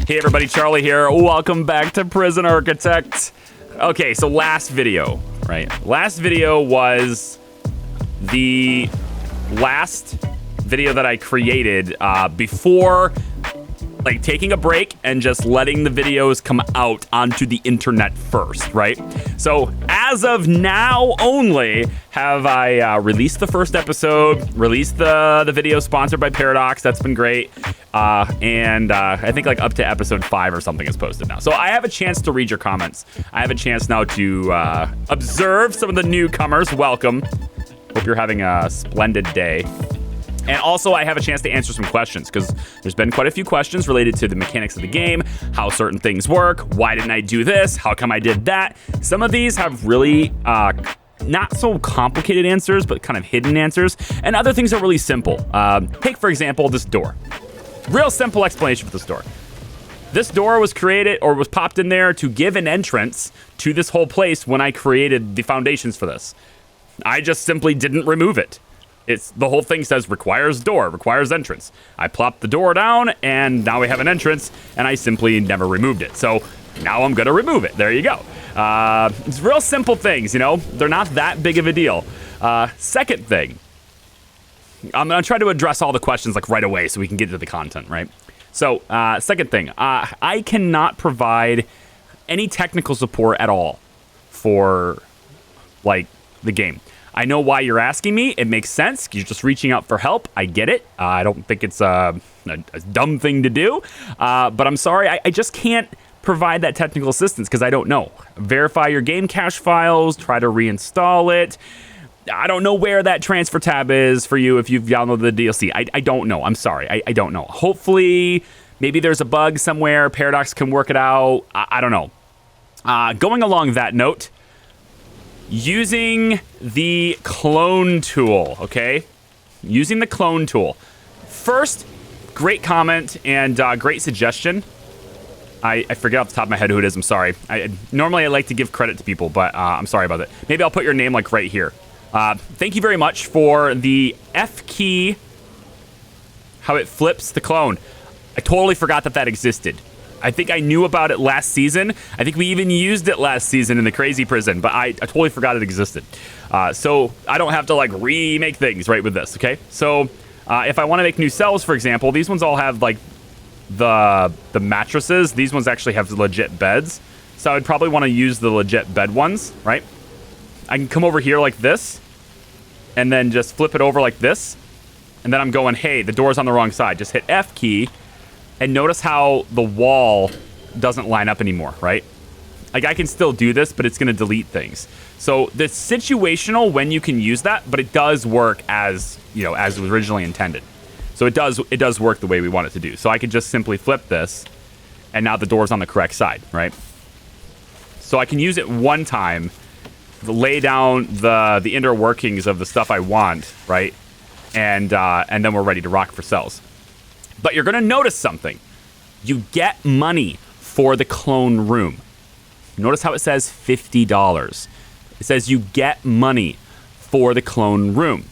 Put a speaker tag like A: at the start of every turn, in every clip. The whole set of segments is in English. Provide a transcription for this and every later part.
A: Hey everybody, Charlie here. Welcome back to Prison Architect. Okay, so last video, right? Last video was the last video that I created before like taking a break and just letting the videos come out onto the internet first, right? So as of now only have I released the first episode, released the video sponsored by Paradox. That's been great. And I think like up to episode 5 or something is posted now. So I have a chance to read your comments. I have a chance now to observe some of the newcomers. Welcome. Hope you're having a splendid day. And also, I have a chance to answer some questions because there's been quite a few questions related to the mechanics of the game, how certain things work, why didn't I do this, how come I did that. Some of these have really not so complicated answers, but kind of hidden answers. And other things are really simple. Take, for example, this door. Real simple explanation for this door. This door was created or was popped in there to give an entrance to this whole place when I created the foundations for this. I just simply didn't remove it. The whole thing says requires door, requires entrance. I plopped the door down and now we have an entrance and I simply never removed it. So now I'm gonna remove it. There you go. It's real simple things, you know, they're not that big of a deal. Second thing, I'm gonna try to address all the questions like right away so we can get to the content, right? So second thing, I cannot provide any technical support at all for like the game. I know why you're asking me. It makes sense. You're just reaching out for help. I get it. I don't think it's a dumb thing to do. But I'm sorry. I just can't provide that technical assistance because I don't know. Verify your game cache files. Try to reinstall it. I don't know where that transfer tab is for you if you've downloaded the DLC. I don't know. I'm sorry. I don't know. Hopefully, maybe there's a bug somewhere. Paradox can work it out. I don't know. Going along that note, using the clone tool, okay? Using the clone tool. First, great comment and great suggestion. I forget off the top of my head who it is. I'm sorry. Normally I like to give credit to people, but I'm sorry about it. Maybe I'll put your name like right here. Thank you very much for the F key, how it flips the clone. I totally forgot that existed. I think I knew about it last season. I think we even used it last season in the Crazy Prison, but I totally forgot it existed. So I don't have to like remake things right with this, okay? So if I want to make new cells, for example, these ones all have like the mattresses. These ones actually have legit beds. So I'd probably want to use the legit bed ones, right? I can come over here like this and then just flip it over like this. And then I'm going, hey, the door's on the wrong side. Just hit F key. And notice how the wall doesn't line up anymore, right? Like I can still do this, but it's going to delete things. So it's situational when you can use that, but it does work as, you know, as was originally intended. So it does work the way we want it to do. So I can just simply flip this and now the door's on the correct side, right? So I can use it one time, lay down the inner workings of the stuff I want, right? And then we're ready to rock for cells. But you're going to notice something. You get money for the clone room. Notice how it says $50. It says you get money for the clone room.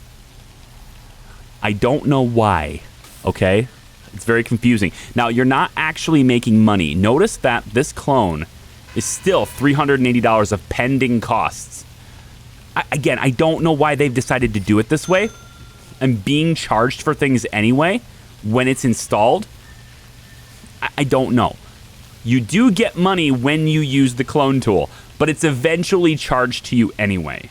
A: I don't know why, okay? It's very confusing. Now, you're not actually making money. Notice that this clone is still $380 of pending costs. Again, I don't know why they've decided to do it this way. I'm being charged for things anyway. When it's installed, I don't know. You do get money when you use the clone tool, but it's eventually charged to you anyway.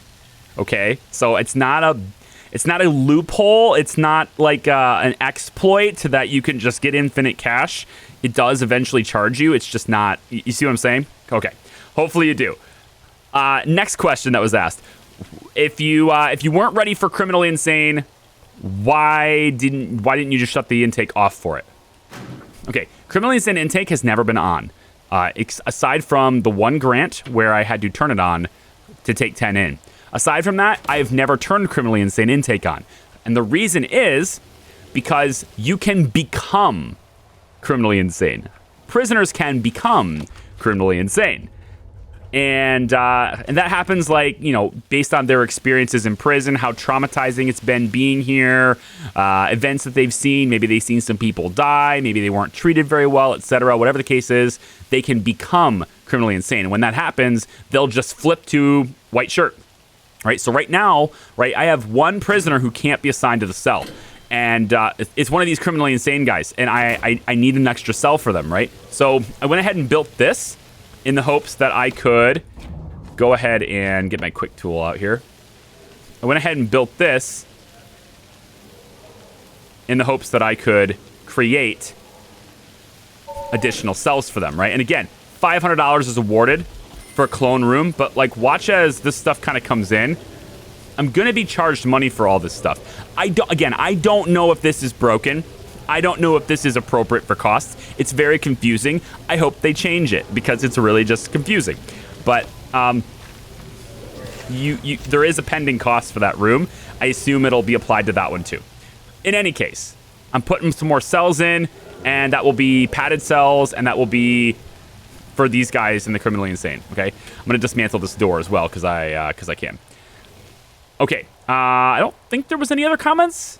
A: Okay, so it's not a loophole. It's not like an exploit so that you can just get infinite cash. It does eventually charge you. It's just not. You see what I'm saying? Okay. Hopefully you do. Next question that was asked: if you weren't ready for Criminally Insane, why didn't you just shut the intake off for it? Okay, Criminally Insane intake has never been on, aside from the one grant where I had to turn it on to take 10 in. Aside from that, I've never turned Criminally Insane intake on, and the reason is because you can become criminally insane. Prisoners can become criminally insane. And that happens, like, you know, based on their experiences in prison, how traumatizing it's been being here, events that they've seen. Maybe they've seen some people die. Maybe they weren't treated very well, etc. Whatever the case is, they can become criminally insane. And when that happens, they'll just flip to white shirt, right? So right now, right, I have one prisoner who can't be assigned to the cell. And it's one of these criminally insane guys. And I need an extra cell for them, right? So I went ahead and built this in the hopes that I could go ahead and get my quick tool out here. I went ahead and built this in the hopes that I could create additional cells for them, right? And again, $500 is awarded for a clone room, but like, watch as this stuff kind of comes in. I'm going to be charged money for all this stuff. I don't know if this is broken. I don't know if this is appropriate for costs. It's very confusing. I hope they change it because it's really just confusing. But there is a pending cost for that room. I assume it'll be applied to that one too. In any case, I'm putting some more cells in, and that will be padded cells, and that will be for these guys in the criminally insane. Okay, I'm gonna dismantle this door as well because I can. Okay, I don't think there was any other comments.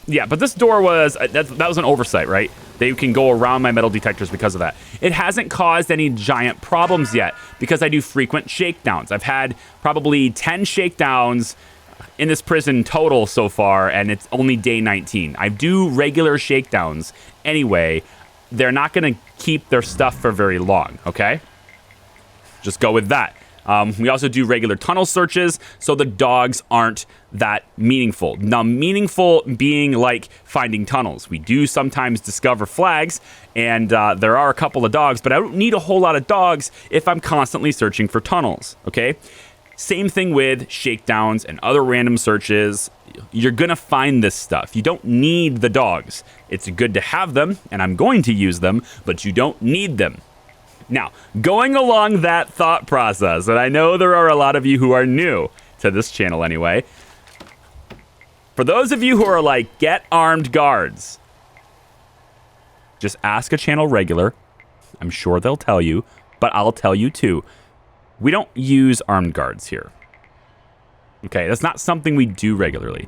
A: Yeah, but this door was, that was an oversight, right? They can go around my metal detectors because of that. It hasn't caused any giant problems yet because I do frequent shakedowns. I've had probably 10 shakedowns in this prison total so far, and it's only day 19. I do regular shakedowns anyway. They're not going to keep their stuff for very long, okay? Just go with that. We also do regular tunnel searches, so the dogs aren't that meaningful. Now, meaningful being like finding tunnels. We do sometimes discover flags, and there are a couple of dogs, but I don't need a whole lot of dogs if I'm constantly searching for tunnels, okay? Same thing with shakedowns and other random searches. You're going to find this stuff. You don't need the dogs. It's good to have them, and I'm going to use them, but you don't need them. Now, going along that thought process, and I know there are a lot of you who are new to this channel anyway. For those of you who are like, get armed guards, just ask a channel regular. I'm sure they'll tell you, but I'll tell you too. We don't use armed guards here. Okay, that's not something we do regularly.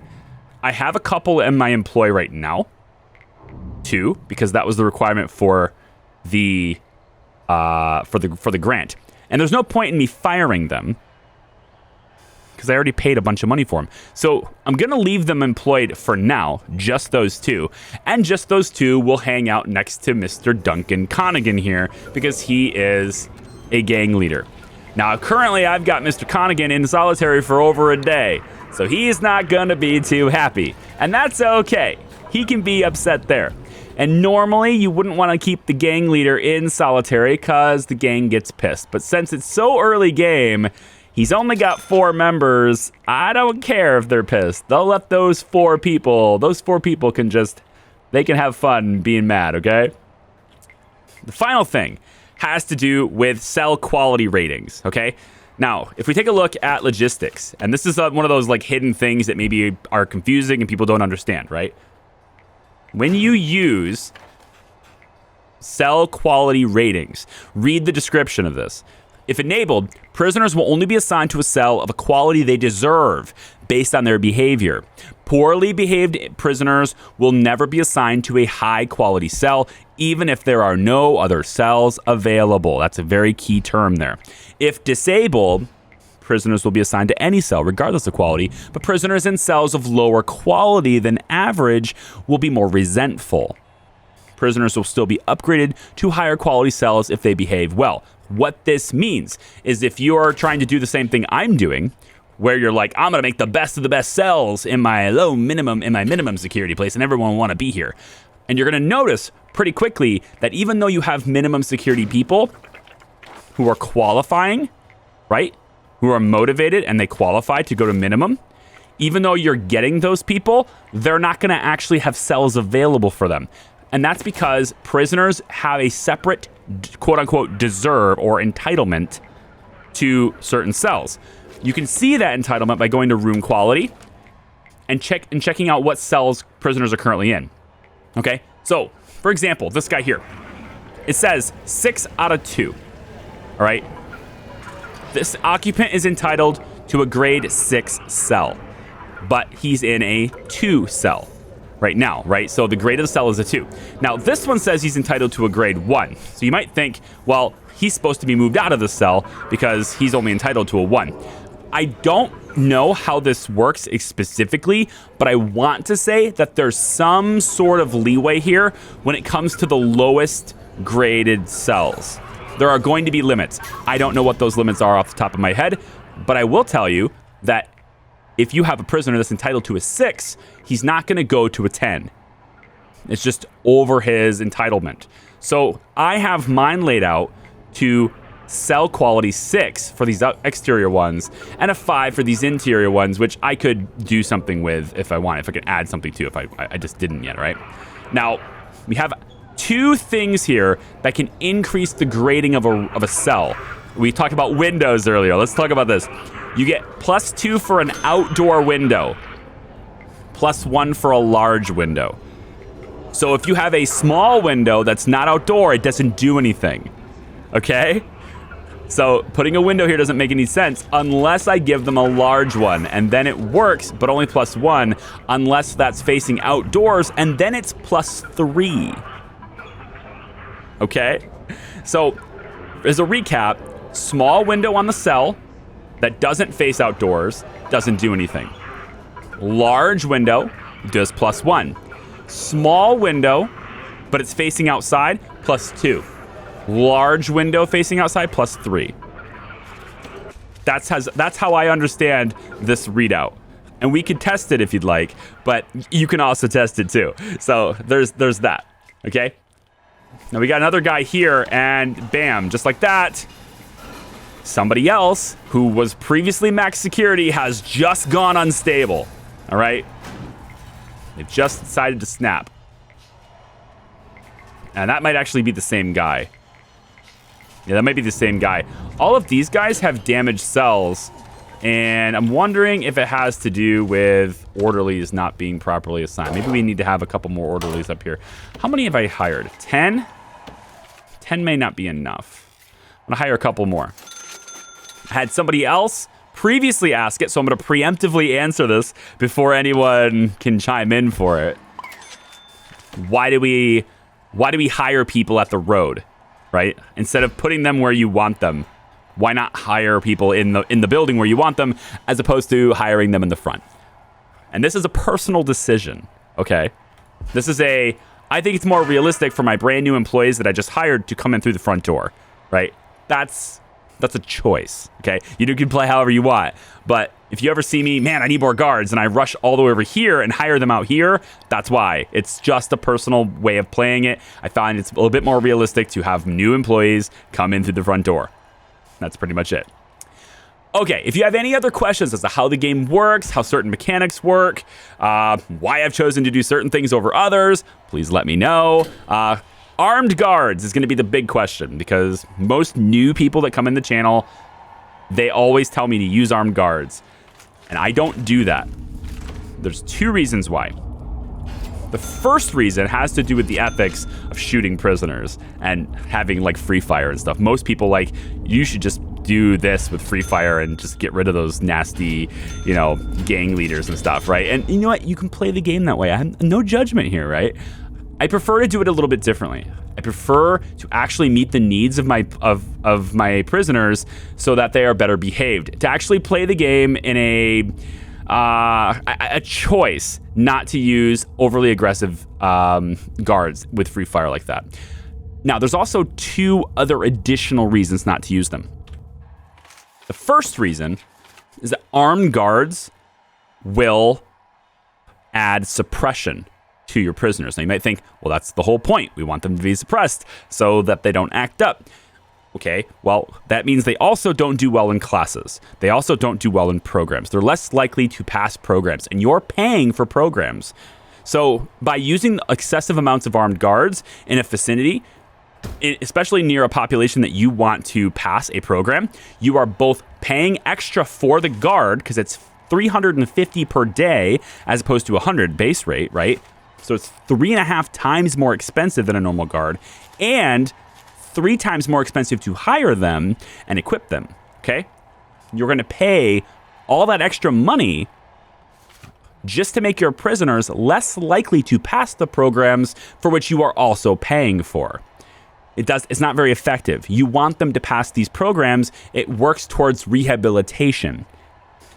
A: I have a couple in my employ right now. 2, because that was the requirement for the grant. And there's no point in me firing them because I already paid a bunch of money for them. So I'm going to leave them employed for now, just those 2. And just those 2 will hang out next to Mr. Duncan Connigan here because he is a gang leader. Now, currently, I've got Mr. Connigan in solitary for over a day, so he's not going to be too happy. And that's okay. He can be upset there. And normally, you wouldn't want to keep the gang leader in solitary because the gang gets pissed. But since it's so early game, he's only got 4 members. I don't care if they're pissed. They'll let those 4 people can just, they can have fun being mad, okay? The final thing has to do with cell quality ratings, okay? Now, if we take a look at logistics, and this is one of those like hidden things that maybe are confusing and people don't understand, right? When you use cell quality ratings, read the description of this. If enabled, prisoners will only be assigned to a cell of a quality they deserve based on their behavior. Poorly behaved prisoners will never be assigned to a high quality cell, even if there are no other cells available. That's a very key term there. If disabled, prisoners will be assigned to any cell, regardless of quality, but prisoners in cells of lower quality than average will be more resentful. Prisoners will still be upgraded to higher quality cells if they behave well. What this means is if you're trying to do the same thing I'm doing, where you're like, I'm gonna make the best of the best cells in my minimum security place, and everyone will want to be here. And you're gonna notice pretty quickly that even though you have minimum security people who are qualifying, right? Who are motivated and they qualify to go to minimum, even though you're getting those people, they're not gonna actually have cells available for them. And that's because prisoners have a separate, quote unquote, deserve or entitlement to certain cells. You can see that entitlement by going to room quality and checking out what cells prisoners are currently in. Okay, so for example, this guy here, it says 6 out of 2. All right, This occupant is entitled to a grade 6 cell, but he's in a 2 cell right now, right? So the grade of the cell is a 2. Now, this one says he's entitled to a grade 1. So you might think, well, he's supposed to be moved out of the cell because he's only entitled to a 1. I don't know how this works specifically, but I want to say that there's some sort of leeway here when it comes to the lowest graded cells. There are going to be limits. I don't know what those limits are off the top of my head, but I will tell you that if you have a prisoner that's entitled to a 6, he's not going to go to a 10. It's just over his entitlement. So I have mine laid out to cell quality 6 for these exterior ones and a 5 for these interior ones, which I could do something with if I want, if I could add something to, if I just didn't yet, right? Now, we have 2 things here that can increase the grading of a cell. We talked about windows earlier. Let's talk about this. You get +2 for an outdoor window, +1 for a large window. So if you have a small window that's not outdoor, it doesn't do anything. Okay? So putting a window here doesn't make any sense unless I give them a large one, and then it works, but only +1, unless that's facing outdoors, and then it's +3. Okay? So as a recap, small window on the cell that doesn't face outdoors doesn't do anything. Large window does +1. Small window, but it's facing outside, +2. Large window facing outside, +3. That's how I understand this readout. And we could test it if you'd like, but you can also test it too. So there's that, okay? Now we got another guy here, and bam, just like that, somebody else who was previously max security has just gone unstable, all right? They've just decided to snap. And that might actually be the same guy. Yeah, that might be the same guy. All of these guys have damaged cells, and I'm wondering if it has to do with orderlies not being properly assigned. Maybe we need to have a couple more orderlies up here. How many have I hired? 10? 10 may not be enough. I'm gonna hire a couple more. I had somebody else previously ask it, so I'm gonna preemptively answer this before anyone can chime in for it. Why do we hire people at the road, right? Instead of putting them where you want them, why not hire people in the building where you want them as opposed to hiring them in the front? And this is a personal decision, okay? I think it's more realistic for my brand new employees that I just hired to come in through the front door, right? That's a choice, okay? You can play however you want, but if you ever see me, man, I need more guards, and I rush all the way over here and hire them out here, that's why. It's just a personal way of playing it. I find it's a little bit more realistic to have new employees come in through the front door. That's pretty much it. Okay, if you have any other questions as to how the game works, how certain mechanics work, why I've chosen to do certain things over others, please let me know. Armed guards is going to be the big question because most new people that come in the channel, they always tell me to use armed guards. And I don't do that. There's 2 reasons why. The first reason has to do with the ethics of shooting prisoners and having like free fire and stuff. Most people like, you should just do this with free fire and just get rid of those nasty, gang leaders and stuff, right? And you know what? You can play the game that way. I have no judgment here, right? I prefer to do it a little bit differently. I prefer to actually meet the needs of my prisoners so that they are better behaved. To actually play the game in a choice not to use overly aggressive guards with free fire like that. Now, there's also 2 other additional reasons not to use them. The first reason is that armed guards will add suppression to your prisoners. Now, you might think, well, that's the whole point. We want them to be suppressed so that they don't act up. Okay, well, that means they also don't do well in classes. They also don't do well in programs. They're less likely to pass programs, and you're paying for programs. So by using excessive amounts of armed guards in a vicinity, especially near a population that you want to pass a program, you are both paying extra for the guard, because it's 350 per day as opposed to 100 base rate, right? So it's 3.5 times more expensive than a normal guard, and 3 times more expensive to hire them and equip them, okay? you're going to pay all that extra money just to make your prisoners less likely to pass the programs for which you are also paying for. It's not very effective. You want them to pass these programs. It works towards rehabilitation.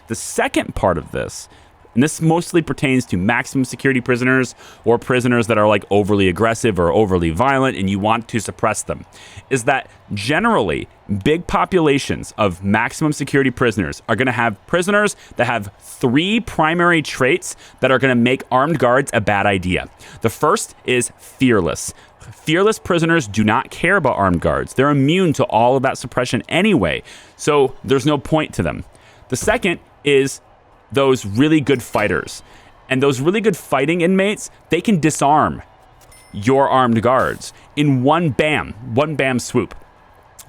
A: The second part of this, and this mostly pertains to maximum security prisoners or prisoners that are like overly aggressive or overly violent and you want to suppress them, is that generally big populations of maximum security prisoners are going to have prisoners that have 3 primary traits that are going to make armed guards a bad idea. The first is fearless. Fearless prisoners do not care about armed guards. They're immune to all of that suppression anyway, so there's no point to them. The second is those really good fighters. And those really good fighting inmates, they can disarm your armed guards in one bam swoop.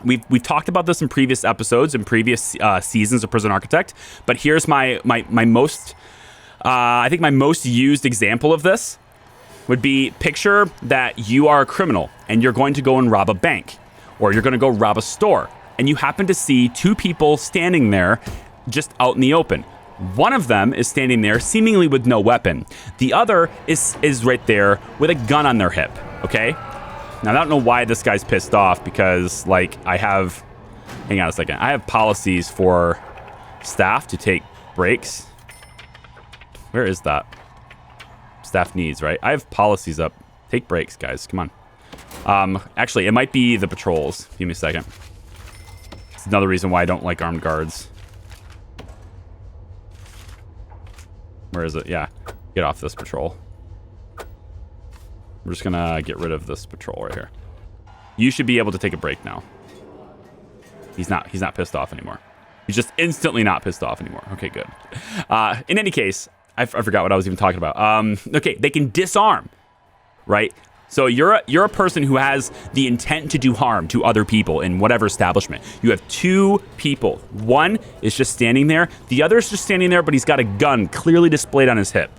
A: We've talked about this in previous episodes, in previous seasons of Prison Architect, but here's my most, I think my most used example of this would be, picture that you are a criminal and you're going to go and rob a bank, or you're going to go rob a store, and you happen to see 2 people standing there just out in the open. One of them is standing there seemingly with no weapon. The other is right there with a gun on their hip, okay? Now, I don't know why this guy's pissed off, because, like, hang on a second. I have policies for staff to take breaks. Where is that? Staff needs, right? I have policies up. Take breaks, guys. Come on. Actually, it might be the patrols. Give me a second. It's another reason why I don't like armed guards. Where is it? Yeah. Get off this patrol. We're just gonna get rid of this patrol right here. You should be able to take a break now. He's not pissed off anymore. He's just instantly not pissed off anymore. Okay, good. In any case, I forgot what I was even talking about. Okay, they can disarm, right? So you're a person who has the intent to do harm to other people in whatever establishment. You have 2 people. One is just standing there. The other is just standing there, but he's got a gun clearly displayed on his hip.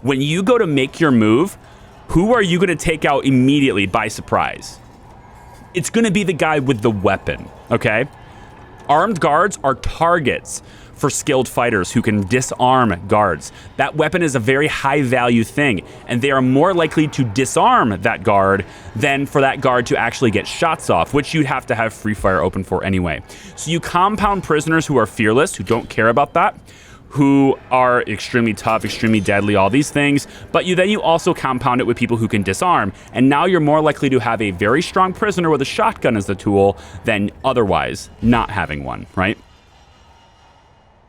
A: When you go to make your move, who are you going to take out immediately by surprise? It's going to be the guy with the weapon, okay? Armed guards are targets for skilled fighters who can disarm guards. That weapon is a very high value thing, and they are more likely to disarm that guard than for that guard to actually get shots off, which you'd have to have free fire open for anyway. So you compound prisoners who are fearless, who don't care about that, who are extremely tough, extremely deadly, all these things, but you also compound it with people who can disarm, and now you're more likely to have a very strong prisoner with a shotgun as the tool than otherwise not having one, right?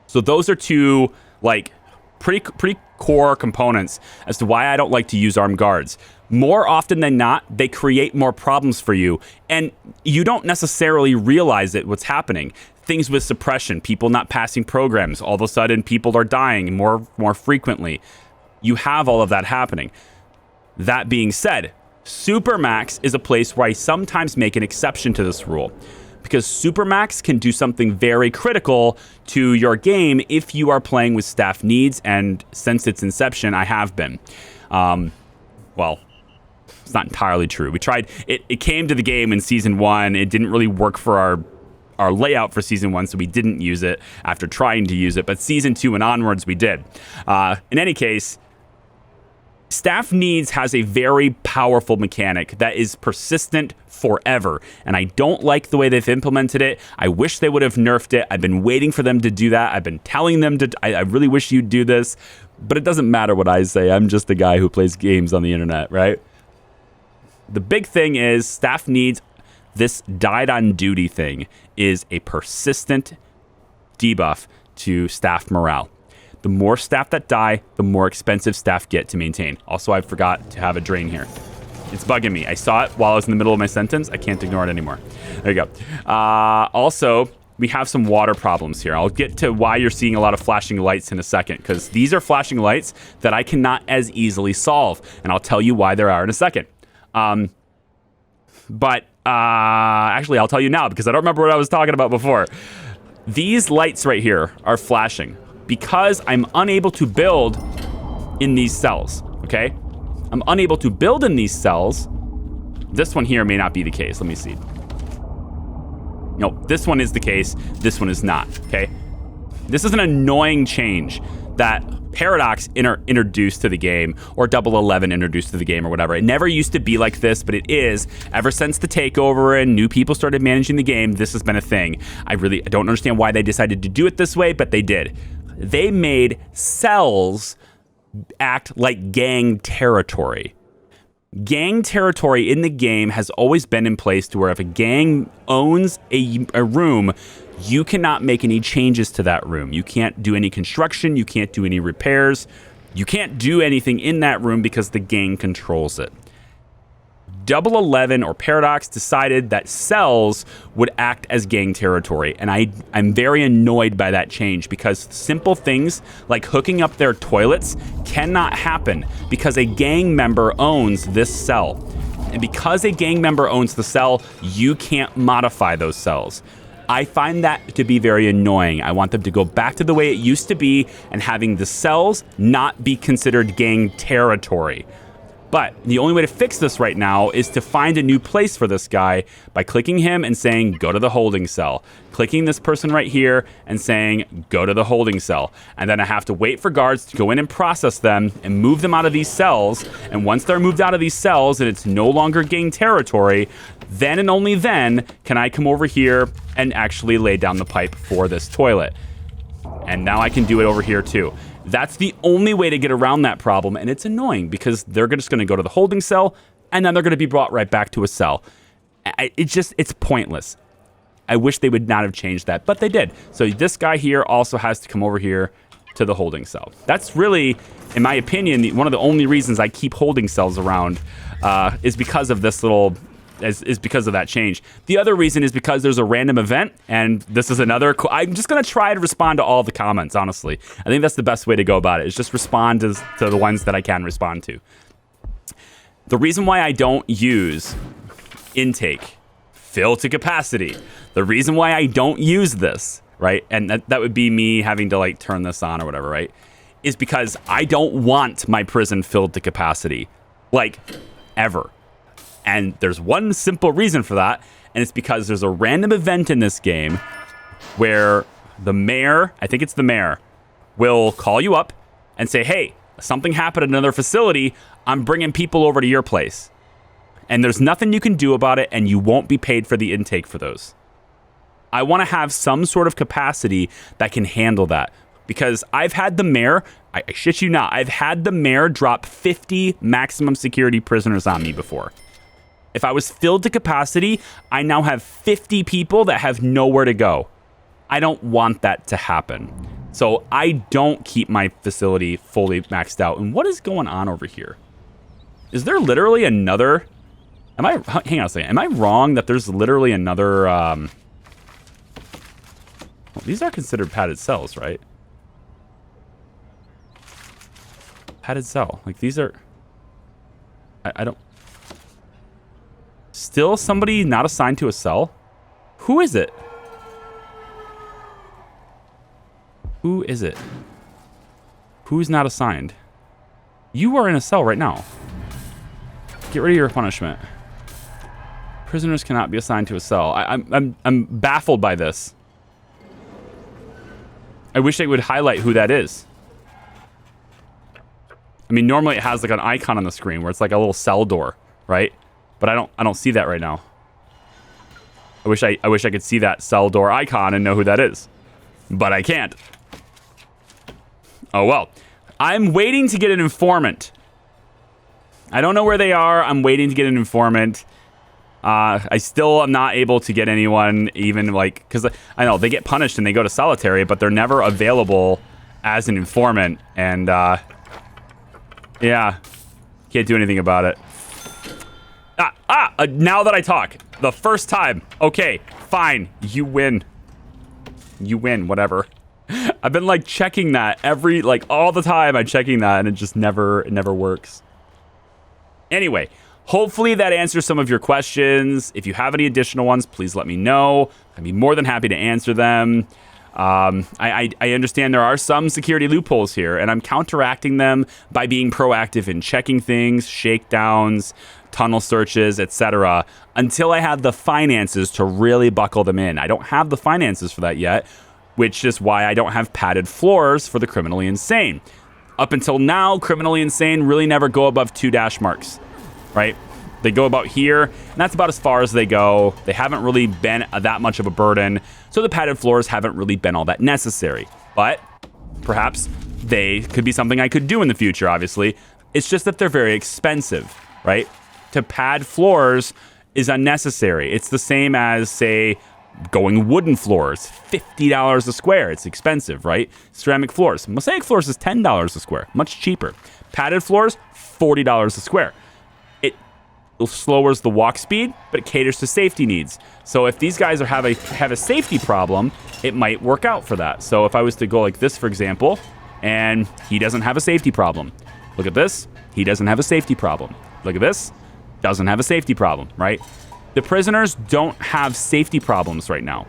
A: So those are 2, like, pretty core components as to why I don't like to use armed guards. More often than not, they create more problems for you, and you don't necessarily realize it, what's happening. Things with suppression, people not passing programs, all of a sudden people are dying more frequently. You have all of that happening. That being said, Supermax is a place where I sometimes make an exception to this rule, because Supermax can do something very critical to your game if you are playing with staff needs, and since its inception, I have been. Well, it's not entirely true. We tried, it came to the game in Season 1. It didn't really work for our layout for Season 1, so we didn't use it after trying to use it, but Season 2 and onwards, we did. In any case, Staff Needs has a very powerful mechanic that is persistent forever, and I don't like the way they've implemented it. I wish they would have nerfed it. I've been waiting for them to do that. I've been telling them to. I really wish you'd do this, but it doesn't matter what I say. I'm just a guy who plays games on the internet, right? The big thing is Staff Needs, this died on duty thing, is a persistent debuff to staff morale. The more staff that die, the more expensive staff get to maintain. Also, I forgot to have a drain here. It's bugging me. I saw it while I was in the middle of my sentence. I can't ignore it anymore. There you go. Also, we have some water problems here. I'll get to why you're seeing a lot of flashing lights in a second, because these are flashing lights that I cannot as easily solve, and I'll tell you why there are in a second. Actually, I'll tell you now, because I don't remember what I was talking about before. These lights right here are flashing because I'm unable to build in these cells, okay? I'm unable to build in these cells. This one here may not be the case. Let me see. This one is the case. This one is not, okay? This is an annoying change that Paradox introduced to the game, or Double 11 introduced to the game, or whatever. It never used to be like this, but it is. Ever since the takeover and new people started managing the game, this has been a thing. I don't understand why they decided to do it this way, but they did. They made cells act like gang territory. Gang territory in the game has always been in place to where if a gang owns a room, you cannot make any changes to that room. You can't do any construction. You can't do any repairs. You can't do anything in that room because the gang controls it. Double 11 or Paradox decided that cells would act as gang territory, and I'm very annoyed by that change because simple things like hooking up their toilets cannot happen because a gang member owns this cell. And because a gang member owns the cell, you can't modify those cells. I find that to be very annoying. I want them to go back to the way it used to be and having the cells not be considered gang territory. But the only way to fix this right now is to find a new place for this guy by clicking him and saying, go to the holding cell. Clicking this person right here and saying, go to the holding cell. And then I have to wait for guards to go in and process them and move them out of these cells. And once they're moved out of these cells and it's no longer gang territory, then and only then can I come over here and actually lay down the pipe for this toilet. And now I can do it over here too. That's the only way to get around that problem, and it's annoying because they're just going to go to the holding cell, and then they're going to be brought right back to a cell. It's pointless. I wish they would not have changed that, but they did. So this guy here also has to come over here to the holding cell. That's really, in my opinion, one of the only reasons I keep holding cells around is because of this little... Is because of that change. The other reason is because there's a random event, and this is another... I'm just going to try to respond to all the comments, honestly. I think that's the best way to go about it, is just respond to the ones that I can respond to. The reason why I don't use intake, fill to capacity, the reason why I don't use this, right, and that would be me having to, like, turn this on or whatever, right, is because I don't want my prison filled to capacity, like, ever. And there's one simple reason for that, and it's because there's a random event in this game where the mayor, I think it's the mayor, will call you up and say, hey, something happened at another facility. I'm bringing people over to your place. And there's nothing you can do about it, and you won't be paid for the intake for those. I want to have some sort of capacity that can handle that. Because I've had the mayor, I shit you not, I've had the mayor drop 50 maximum security prisoners on me before. If I was filled to capacity, I now have 50 people that have nowhere to go. I don't want that to happen. So I don't keep my facility fully maxed out. And what is going on over here? Is there literally another... hang on a second. Am I wrong that there's literally another... Well, these are considered padded cells, right? Padded cell. Like, these are... I don't... Still somebody not assigned to a cell? Who is it? Who is it? Who's not assigned? You are in a cell right now. Get rid of your punishment. Prisoners cannot be assigned to a cell. I'm baffled by this. I wish they would highlight who that is. I mean, normally it has like an icon on the screen where it's like a little cell door, right? But I don't see that right now. I wish I could see that cell door icon and know who that is. But I can't. Oh well. I'm waiting to get an informant. I don't know where they are. I'm waiting to get an informant. I still am not able to get anyone, even like, because I know they get punished and they go to solitary, but they're never available as an informant. And yeah, can't do anything about it. Now that I talk, the first time. Okay, fine. You win. You win, whatever. I've been like checking that all the time. I'm checking that and it just never works. Anyway, hopefully that answers some of your questions. If you have any additional ones, please let me know. I'd be more than happy to answer them. I understand there are some security loopholes here, and I'm counteracting them by being proactive in checking things, shakedowns, tunnel searches, etc., until I had the finances to really buckle them in. I don't have the finances for that yet, which is why I don't have padded floors for the criminally insane. Up until now, criminally insane really never go above 2 dash marks, right? They go about here, and that's about as far as they go. They haven't really been that much of a burden, so the padded floors haven't really been all that necessary. But perhaps they could be something I could do in the future, obviously. It's just that they're very expensive, right? To pad floors is unnecessary. It's the same as, say, going wooden floors, $50 a square. It's expensive, right? Ceramic floors. Mosaic floors is $10 a square, much cheaper. Padded floors, $40 a square. It lowers the walk speed, but it caters to safety needs. So if these guys have a safety problem, it might work out for that. So if I was to go like this, for example, and he doesn't have a safety problem. Look at this. He doesn't have a safety problem. Look at this. Doesn't have a safety problem, right? The prisoners don't have safety problems right now.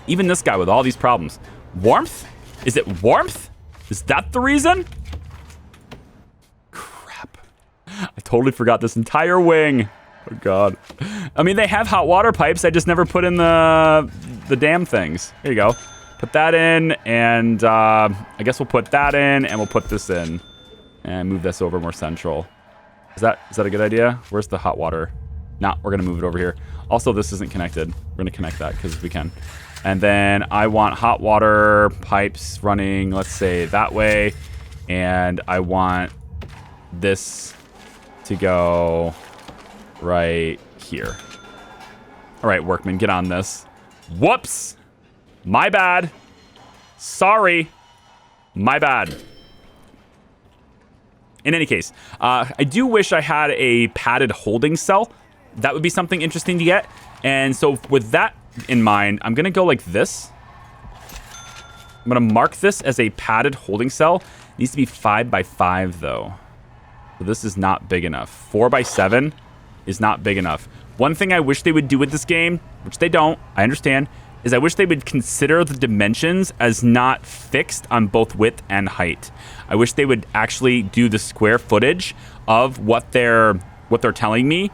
A: Even this guy with all these problems. Warmth? Is it warmth? Is that the reason? Crap. I totally forgot this entire wing. Oh, God. I mean, they have hot water pipes. I just never put in the damn things. Here you go. Put that in, and I guess we'll put that in, and we'll put this in. And move this over more central. Is that a good idea? Where's the hot water? No, we're going to move it over here. Also, this isn't connected. We're going to connect that because we can. And then I want hot water pipes running, let's say, that way. And I want this to go right here. All right, workmen, get on this. Whoops. My bad. Sorry. My bad. In any case, I do wish I had a padded holding cell. That would be something interesting to get. And so with that in mind, I'm going to go like this. I'm going to mark this as a padded holding cell. It needs to be 5x5 though. So this is not big enough. 4x7 is not big enough. One thing I wish they would do with this game, which they don't, I understand, is I wish they would consider the dimensions as not fixed on both width and height. I wish they would actually do the square footage of what they're telling me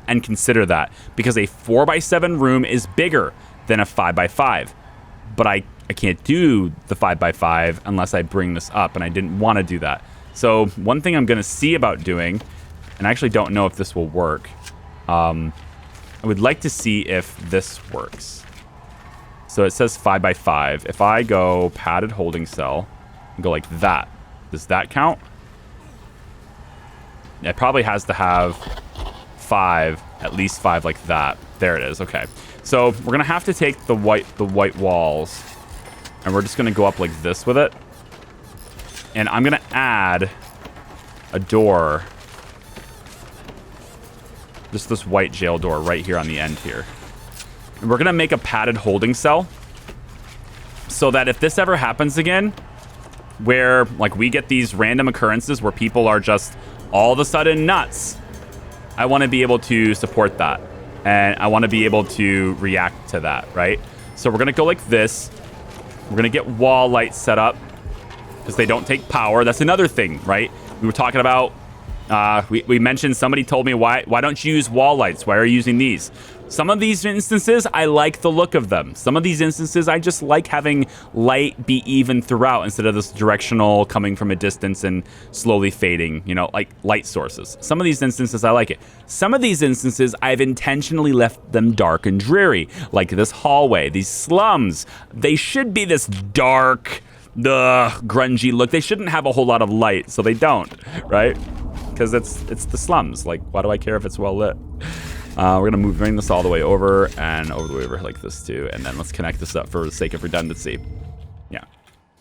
A: and consider that, because a 4x7 room is bigger than a 5x5. But I can't do the 5x5 unless I bring this up, and I didn't want to do that. So one thing I'm going to see about doing, and I actually don't know if this will work, I would like to see if this works. So it says 5x5. If I go padded holding cell and go like that, does that count? It probably has to have 5, at least 5 like that. There it is. Okay. So we're going to have to take the white walls, and we're just going to go up like this with it. And I'm going to add a door. Just this white jail door right here on the end here. And we're going to make a padded holding cell so that if this ever happens again, where like we get these random occurrences where people are just all of a sudden nuts, I want to be able to support that. And I want to be able to react to that, right? So we're going to go like this. We're going to get wall lights set up because they don't take power. That's another thing, right? We were talking about, we mentioned, somebody told me, why don't you use wall lights? Why are you using these? Some of these instances, I like the look of them. Some of these instances, I just like having light be even throughout instead of this directional coming from a distance and slowly fading, you know, like light sources. Some of these instances, I like it. Some of these instances, I've intentionally left them dark and dreary, like this hallway, these slums. They should be this dark, grungy look. They shouldn't have a whole lot of light, so they don't, right? Because it's the slums. Like, why do I care if it's well lit? We're gonna bring this all the way over and over the way over like this too, and then let's connect this up for the sake of redundancy. Yeah.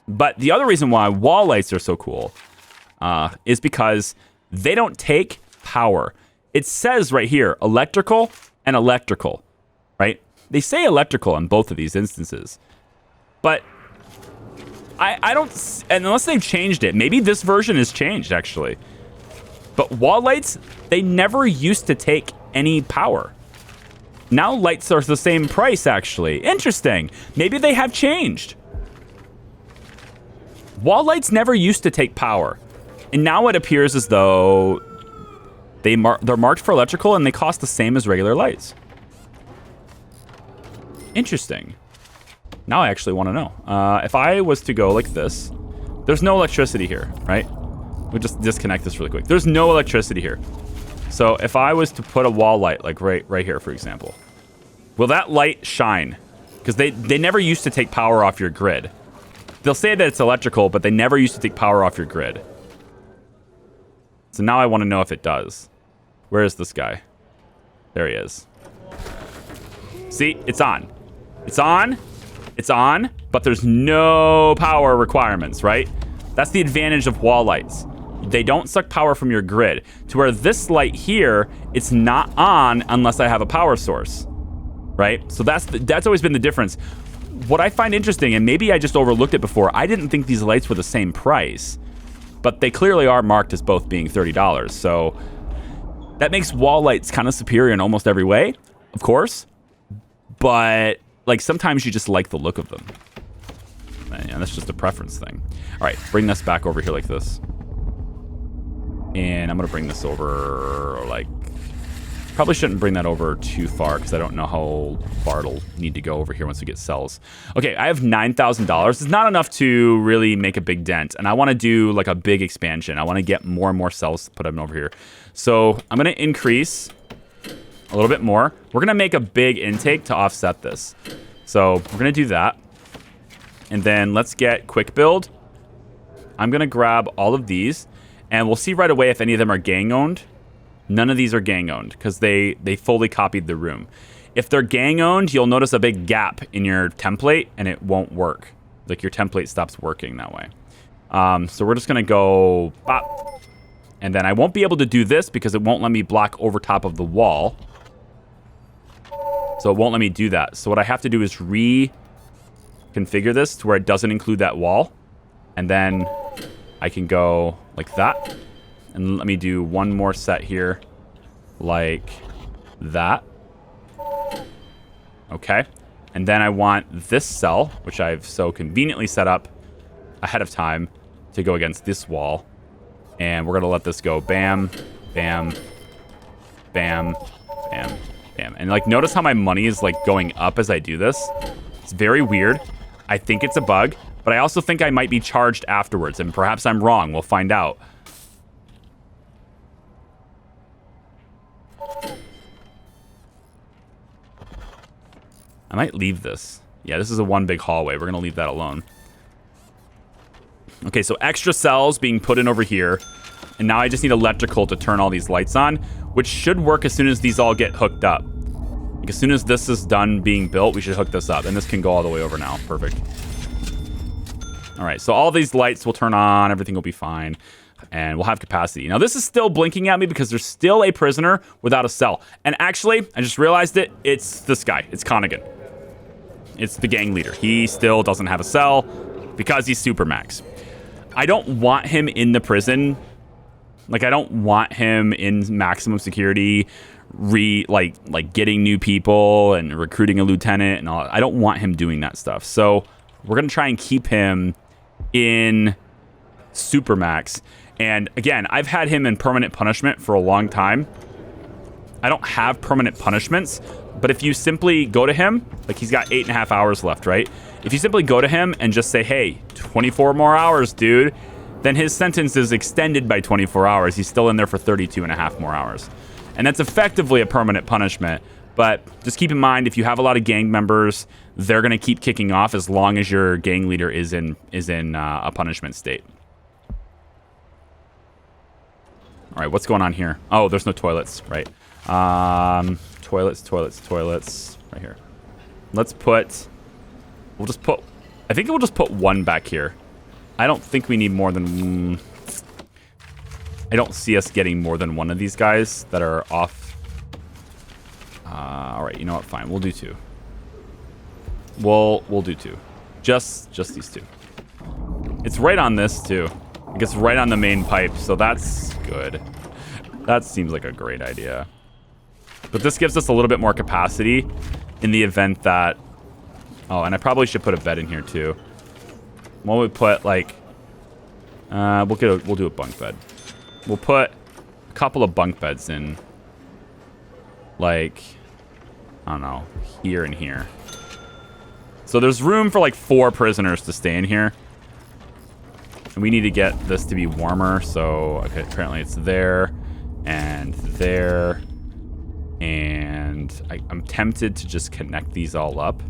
A: But the other reason why wall lights are so cool is because they don't take power. It says right here, electrical and electrical, right? They say electrical in both of these instances, but I don't, and unless they've changed it, maybe this version has changed actually. But wall lights, they never used to take any power. Now lights are the same price, actually. Interesting. Maybe they have changed. Wall lights never used to take power. And now it appears as though They're marked for electrical, and they cost the same as regular lights. Interesting. Now I actually want to know. If I was to go like this, there's no electricity here, right? We'll just disconnect this really quick. There's no electricity here. So if I was to put a wall light, like right here, for example, will that light shine? Because they never used to take power off your grid. They'll say that it's electrical, but they never used to take power off your grid. So now I want to know if it does. Where is this guy? There he is. See, it's on. It's on. It's on, but there's no power requirements, right? That's the advantage of wall lights. They don't suck power from your grid. To where this light here, it's not on unless I have a power source, right? So that's always been the difference. What I find interesting, and maybe I just overlooked it before, I didn't think these lights were the same price, but they clearly are marked as both being $30. So that makes wall lights kind of superior in almost every way, of course. But like sometimes you just like the look of them. And that's just a preference thing. All right, bring this back over here like this. And I'm going to bring this over like... Probably shouldn't bring that over too far because I don't know how far it'll need to go over here once we get cells. Okay, I have $9,000. It's not enough to really make a big dent. And I want to do like a big expansion. I want to get more and more cells to put them over here. So I'm going to increase a little bit more. We're going to make a big intake to offset this. So we're going to do that. And then let's get quick build. I'm going to grab all of these. And we'll see right away if any of them are gang owned. None of these are gang owned because they fully copied the room. If they're gang owned, you'll notice a big gap in your template and it won't work. Like your template stops working that way. So we're just going to go bop. And then I won't be able to do this because it won't let me block over top of the wall. So it won't let me do that. So what I have to do is reconfigure this to where it doesn't include that wall. And then I can go like that. And let me do one more set here like that. Okay. And then I want this cell, which I've so conveniently set up ahead of time to go against this wall. And we're going to let this go bam, bam, bam, bam, bam. And like notice how my money is like going up as I do this. It's very weird. I think it's a bug, but I also think I might be charged afterwards. And perhaps I'm wrong. We'll find out. I might leave this. Yeah, this is a one big hallway. We're going to leave that alone. Okay, so extra cells being put in over here. And now I just need electrical to turn all these lights on, which should work as soon as these all get hooked up. Like as soon as this is done being built, we should hook this up. And this can go all the way over now. Perfect. All right, so all these lights will turn on. Everything will be fine. And we'll have capacity. Now, this is still blinking at me because there's still a prisoner without a cell. And actually, I just realized it. It's this guy. It's Connigan. It's the gang leader. He still doesn't have a cell because he's Supermax. I don't want him in the prison. Like, I don't want him in maximum security, like getting new people and recruiting a lieutenant and all. I don't want him doing that stuff. So we're going to try and keep him in Supermax. And again, I've had him in permanent punishment for a long time. I don't have permanent punishments, but if you simply go to him, like he's got 8.5 hours left, right? If you simply go to him and just say, hey, 24 more hours, dude, then his sentence is extended by 24 hours. He's still in there for 32.5 more hours. And that's effectively a permanent punishment. But just keep in mind, if you have a lot of gang members, they're going to keep kicking off as long as your gang leader is in a punishment state. All right, what's going on here? Oh, there's no toilets, right? Toilets, right here. We'll just put, I think we'll just put one back here. I don't think we need more than, I don't see us getting more than one of these guys that are off. All right, you know what? Fine, we'll do two. We'll do two. Just these two. It's right on this too. It gets right on the main pipe, so that's good. That seems like a great idea. But this gives us a little bit more capacity in the event that... Oh, and I probably should put a bed in here too. What we put, like... we'll do a bunk bed. We'll put a couple of bunk beds in. Like, I don't know, here and here. So there's room for like 4 prisoners to stay in here. And we need to get this to be warmer. So, okay, apparently it's there and there. And I'm tempted to just connect these all up.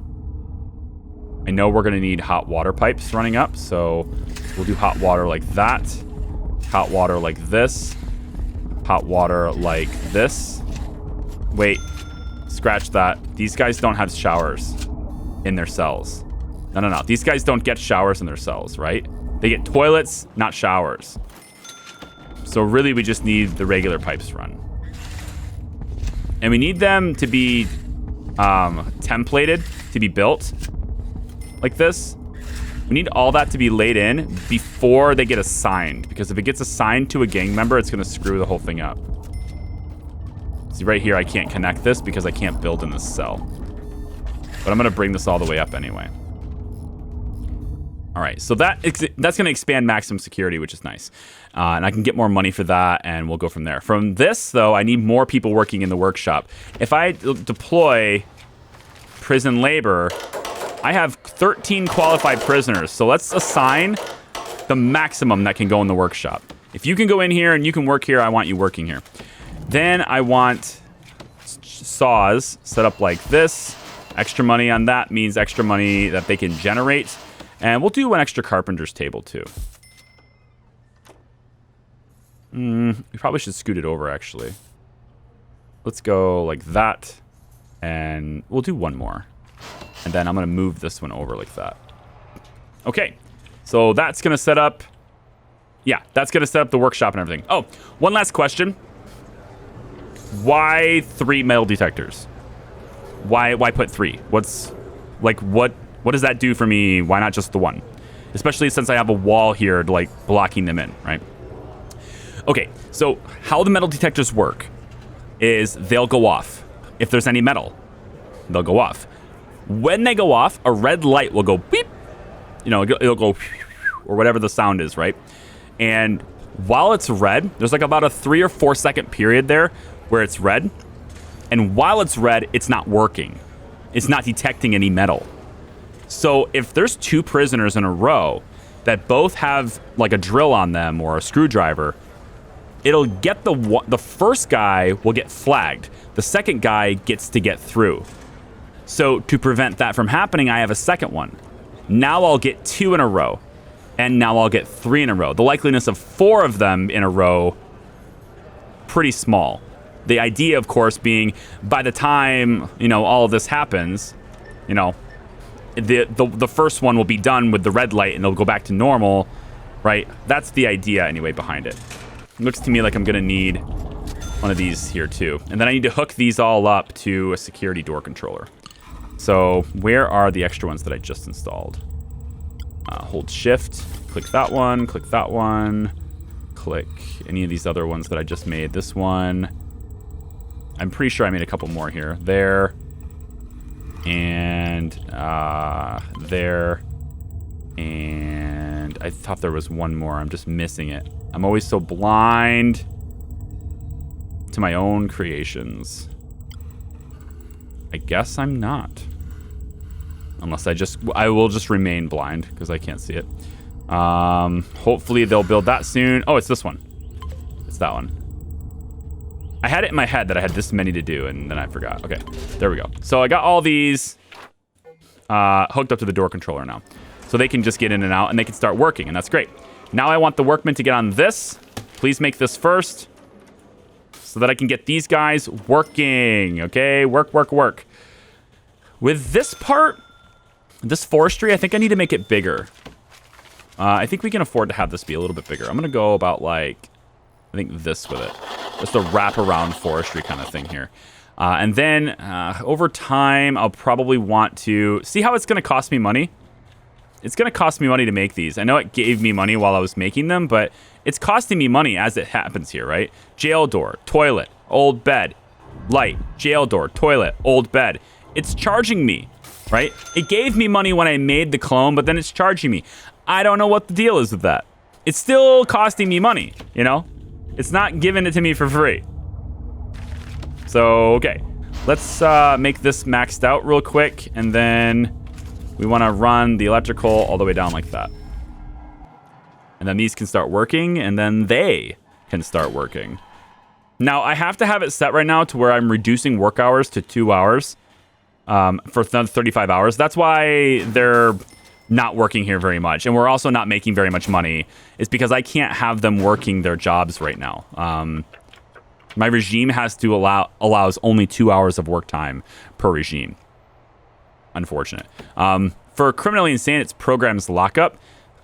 A: I know we're going to need hot water pipes running up. So we'll do hot water like that. Hot water like this. Hot water like this. Wait, scratch that. These guys don't have showers in their cells. No. These guys don't get showers in their cells, right? They get toilets, not showers. So really, we just need the regular pipes run. And we need them to be templated, to be built like this. We need all that to be laid in before they get assigned. Because if it gets assigned to a gang member, it's going to screw the whole thing up. See, right here, I can't connect this because I can't build in this cell. But I'm going to bring this all the way up anyway. All right, so that's going to expand maximum security, which is nice. And I can get more money for that, and we'll go from there. From this, though, I need more people working in the workshop. If I deploy prison labor, I have 13 qualified prisoners. So let's assign the maximum that can go in the workshop. If you can go in here and you can work here, I want you working here. Then I want saws set up like this. Extra money on that means extra money that they can generate. And we'll do an extra carpenter's table, too. We probably should scoot it over, actually. Let's go like that. And we'll do one more. And then I'm going to move this one over like that. Okay. So that's going to set up... Yeah, that's going to set up the workshop and everything. Oh, one last question. Why 3 metal detectors? Why put 3? What's... Like, what does that do for me? Why not just the one? Especially since I have a wall here, like, blocking them in, right? Okay, so how the metal detectors work is they'll go off. If there's any metal, they'll go off. When they go off, a red light will go beep. You know, it'll go or whatever the sound is, right? And while it's red, there's like about a 3 or 4 second period there where it's red. And while it's red, it's not working. It's not detecting any metal. So if there's 2 prisoners in a row that both have like a drill on them or a screwdriver, it'll get the first guy will get flagged. The second guy gets to get through. So to prevent that from happening, I have a second one. Now I'll get 2 in a row. And now I'll get 3 in a row. The likeliness of 4 of them in a row, pretty small. The idea, of course, being by the time, you know, all of this happens, you know, the first one will be done with the red light and it'll go back to normal, right? That's the idea anyway behind it. It looks to me like I'm going to need one of these here too. And then I need to hook these all up to a security door controller. So where are the extra ones that I just installed? Hold shift, click that one, click any of these other ones that I just made. This one, I'm pretty sure I made a couple more here. There, and there, and I thought there was one more. I'm just missing it. I'm always so blind to my own creations. I guess I'm not. Unless I will just remain blind because I can't see it. Hopefully they'll build that soon. Oh, it's this one. It's that one. I had it in my head that I had this many to do, and then I forgot. Okay, there we go. So I got all these hooked up to the door controller now. So they can just get in and out, and they can start working, and that's great. Now I want the workmen to get on this. Please make this first so that I can get these guys working. Okay, work. With this part, this forestry, I think I need to make it bigger. I think we can afford to have this be a little bit bigger. I'm going to go about like, I think this with it. Just a wraparound forestry kind of thing here. And then over time, I'll probably want to see how it's going to cost me money. It's going to cost me money to make these. I know it gave me money while I was making them, but it's costing me money as it happens here, right? Jail door, toilet, old bed, light, jail door, toilet, old bed. It's charging me, right? It gave me money when I made the clone, but then it's charging me. I don't know what the deal is with that. It's still costing me money, you know? It's not giving it to me for free. So, okay. Let's make this maxed out real quick, and then we want to run the electrical all the way down like that. And then these can start working, and then they can start working. Now, I have to have it set right now to where I'm reducing work hours to 2 hours for 35 hours. That's why they're not working here very much. And we're also not making very much money. It's because I can't have them working their jobs right now. My regime has to allows only 2 hours of work time per regime. Unfortunate. For criminally insane, it's programs lockup.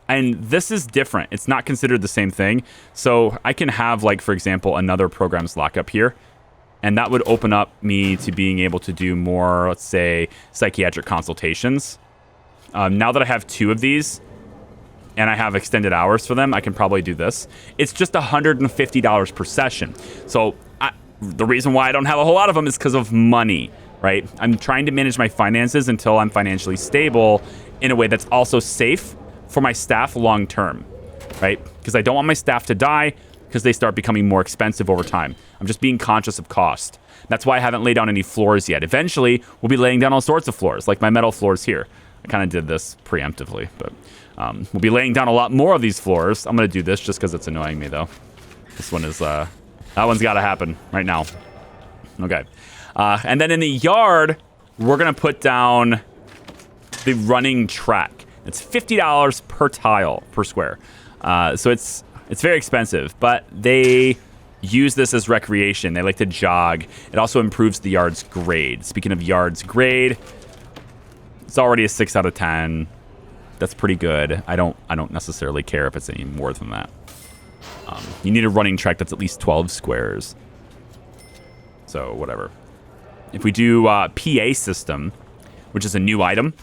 A: And this is different. It's not considered the same thing. So I can have, like, for example, another programs lockup here. And that would open up me to being able to do more, let's say, psychiatric consultations. Now that I have 2 of these, and I have extended hours for them, I can probably do this. It's just $150 per session. So the reason why I don't have a whole lot of them is because of money, right? I'm trying to manage my finances until I'm financially stable in a way that's also safe for my staff long term, right? Because I don't want my staff to die because they start becoming more expensive over time. I'm just being conscious of cost. That's why I haven't laid down any floors yet. Eventually, we'll be laying down all sorts of floors, like my metal floors here. I kind of did this preemptively, but we'll be laying down a lot more of these floors. I'm going to do this just because it's annoying me, though. This one is, that one's got to happen right now. Okay. And then in the yard, we're going to put down the running track. It's $50 per tile per square. So it's very expensive, but they use this as recreation. They like to jog. It also improves the yard's grade. Speaking of yard's grade, it's already a 6 out of 10. That's pretty good. I don't necessarily care if it's any more than that. You need a running track that's at least 12 squares. So whatever. If we do PA system, which is a new item,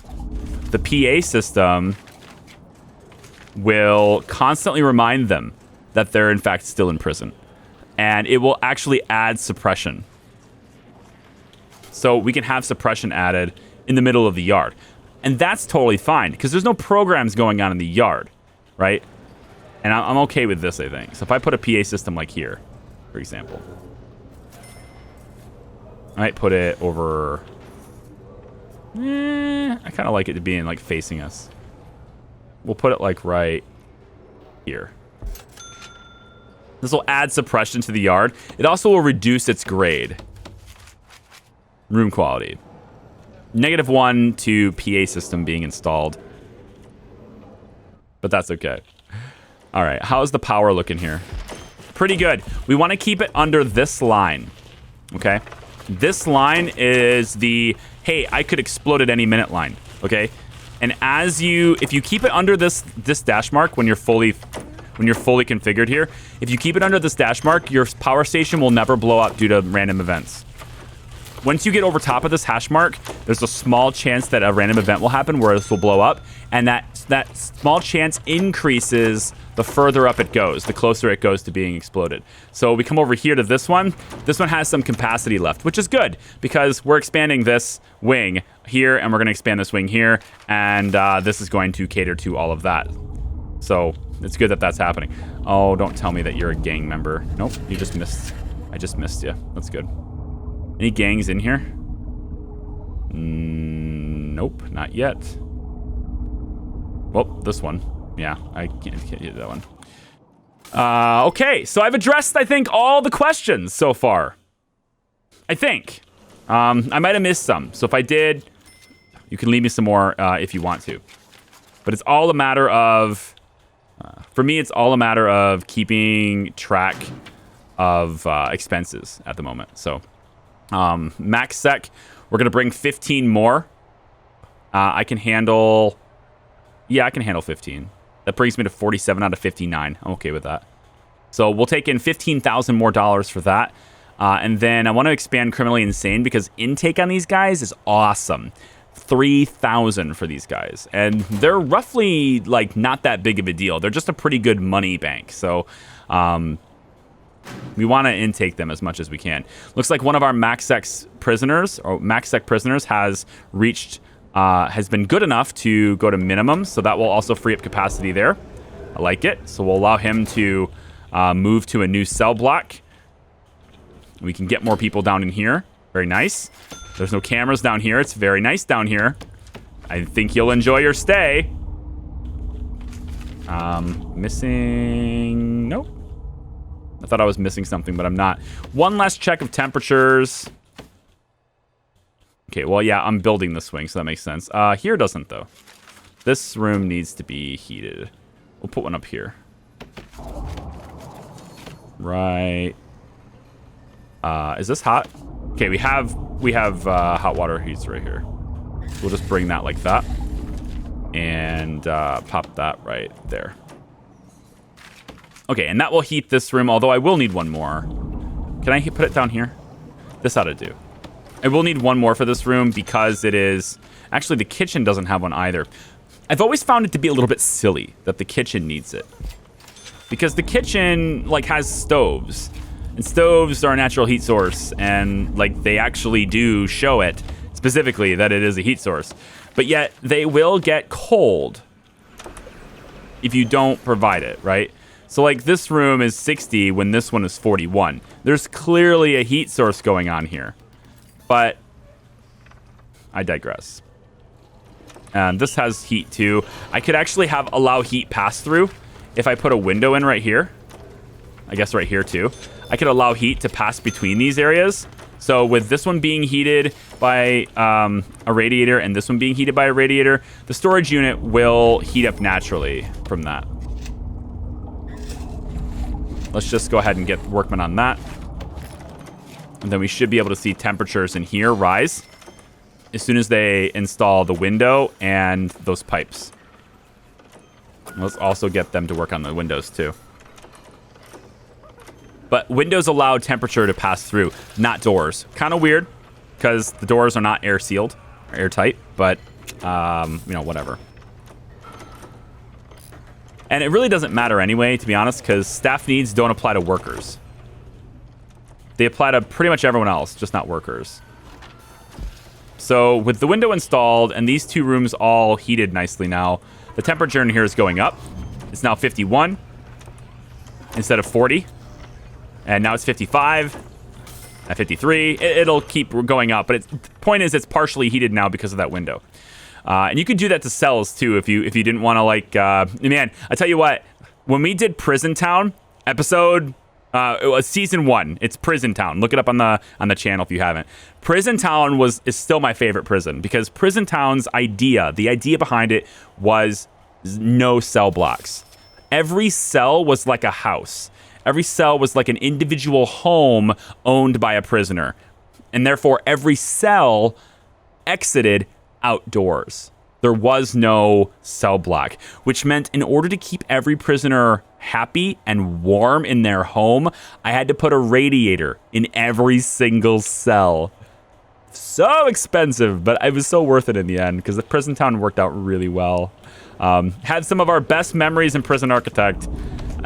A: the PA system will constantly remind them that they're in fact still in prison. And it will actually add suppression. So we can have suppression added in the middle of the yard. And that's totally fine, because there's no programs going on in the yard, right? And I'm okay with this, I think. So if I put a PA system like here, for example. I might put it over... I kind of like it to be in, like, facing us. We'll put it, like, right here. This will add suppression to the yard. It also will reduce its grade. Room quality. -1 to PA system being installed. But that's okay. All right, how's the power looking here? Pretty good. We want to keep it under this line, okay? This line is the, hey, I could explode at any minute line, okay? And if you keep it under this dash mark when you're fully configured here, if you keep it under this dash mark, your power station will never blow up due to random events. Once you get over top of this hash mark, there's a small chance that a random event will happen where this will blow up, and that small chance increases the further up it goes, the closer it goes to being exploded. So we come over here to this one. This one has some capacity left, which is good because we're expanding this wing here, and we're going to expand this wing here, and this is going to cater to all of that. So it's good that that's happening. Oh, don't tell me that you're a gang member. Nope, you just missed. I just missed you. That's good. Any gangs in here? Nope, not yet. Well, this one. Yeah, I can't hit that one. Okay, so I've addressed, I think, all the questions so far. I think. I might have missed some. So if I did, you can leave me some more if you want to. But it's all a matter of... for me, it's all a matter of keeping track of expenses at the moment. So... max sec, we're gonna bring 15 more. I can handle 15. That brings me to 47 out of 59. I'm okay with that. So we'll take in $15,000 more for that. And then I want to expand criminally insane because intake on these guys is awesome. 3,000 for these guys, and they're roughly like not that big of a deal. They're just a pretty good money bank. So we want to intake them as much as we can. Looks like one of our max sec prisoners has reached, has been good enough to go to minimum. So that will also free up capacity there. I like it. So we'll allow him to move to a new cell block. We can get more people down in here. Very nice. There's no cameras down here. It's very nice down here. I think you'll enjoy your stay. Missing... Nope. I thought I was missing something, but I'm not. One last check of temperatures. Okay, well, yeah, I'm building this wing, so that makes sense. Here doesn't, though. This room needs to be heated. We'll put one up here. Right. Is this hot? Okay, we have hot water heats right here. We'll just bring that like that. And pop that right there. Okay, and that will heat this room, although I will need one more. Can I put it down here? This ought to do. I will need one more for this room because it is... Actually, the kitchen doesn't have one either. I've always found it to be a little bit silly that the kitchen needs it. Because the kitchen, like, has stoves. And stoves are a natural heat source. And, like, they actually do show it specifically that it is a heat source. But yet, they will get cold if you don't provide it, right? So, like, this room is 60 when this one is 41. There's clearly a heat source going on here. But I digress. And this has heat, too. I could actually allow heat pass through if I put a window in right here. I guess right here, too. I could allow heat to pass between these areas. So with this one being heated by a radiator and this one being heated by a radiator, the storage unit will heat up naturally from that. Let's just go ahead and get workmen on that. And then we should be able to see temperatures in here rise as soon as they install the window and those pipes. Let's also get them to work on the windows too. But windows allow temperature to pass through, not doors. Kind of weird because the doors are not air sealed or airtight, but you know, whatever. And it really doesn't matter anyway, to be honest, because staff needs don't apply to workers. They apply to pretty much everyone else, just not workers. So with the window installed and these two rooms all heated nicely now, the temperature in here is going up. It's now 51 instead of 40. And now it's 55 at 53. It'll keep going up, but the point is it's partially heated now because of that window. And you could do that to cells too if you didn't want to, like, man, I tell you what, when we did Prison Town episode, it was season 1. It's Prison Town. Look it up on the channel if you haven't. Prison Town is still my favorite prison because Prison Town's idea, the idea behind it was no cell blocks. Every cell was like a house. Every cell was like an individual home owned by a prisoner. And therefore, every cell exited outdoors. There was no cell block, which meant in order to keep every prisoner happy and warm in their home, I had to put a radiator in every single cell. So expensive, but it was so worth it in the end because the Prison Town worked out really well. Had some of our best memories in Prison Architect.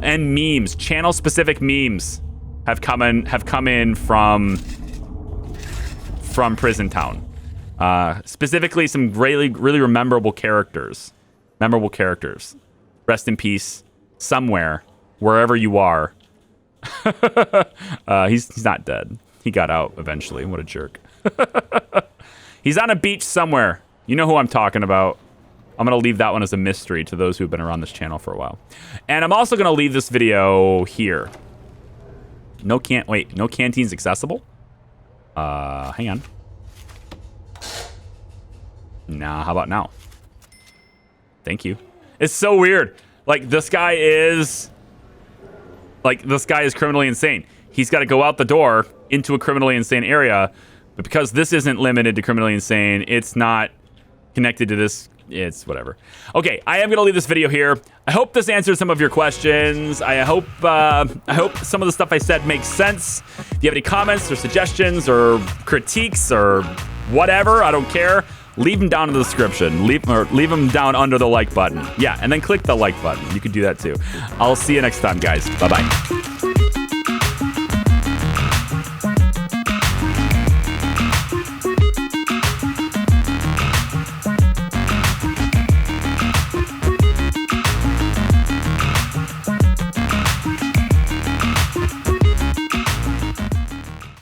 A: And memes, channel-specific memes have come in from Prison Town. Specifically, some really memorable characters. Rest in peace, somewhere, wherever you are. He's not dead. He got out eventually. What a jerk. He's on a beach somewhere. You know who I'm talking about. I'm going to leave that one as a mystery to those who've been around this channel for a while. And I'm also going to leave this video here. No canteens accessible? Hang on. Nah, how about now? Thank you. It's so weird. Like, this guy is criminally insane. He's got to go out the door into a criminally insane area. But because this isn't limited to criminally insane, it's not connected to this. It's whatever. Okay, I am going to leave this video here. I hope this answers some of your questions. I hope some of the stuff I said makes sense. If you have any comments or suggestions or critiques or whatever, I don't care. Leave them down in the description. Leave them down under the like button. Yeah, and then click the like button. You can do that too. I'll see you next time, guys. Bye-bye.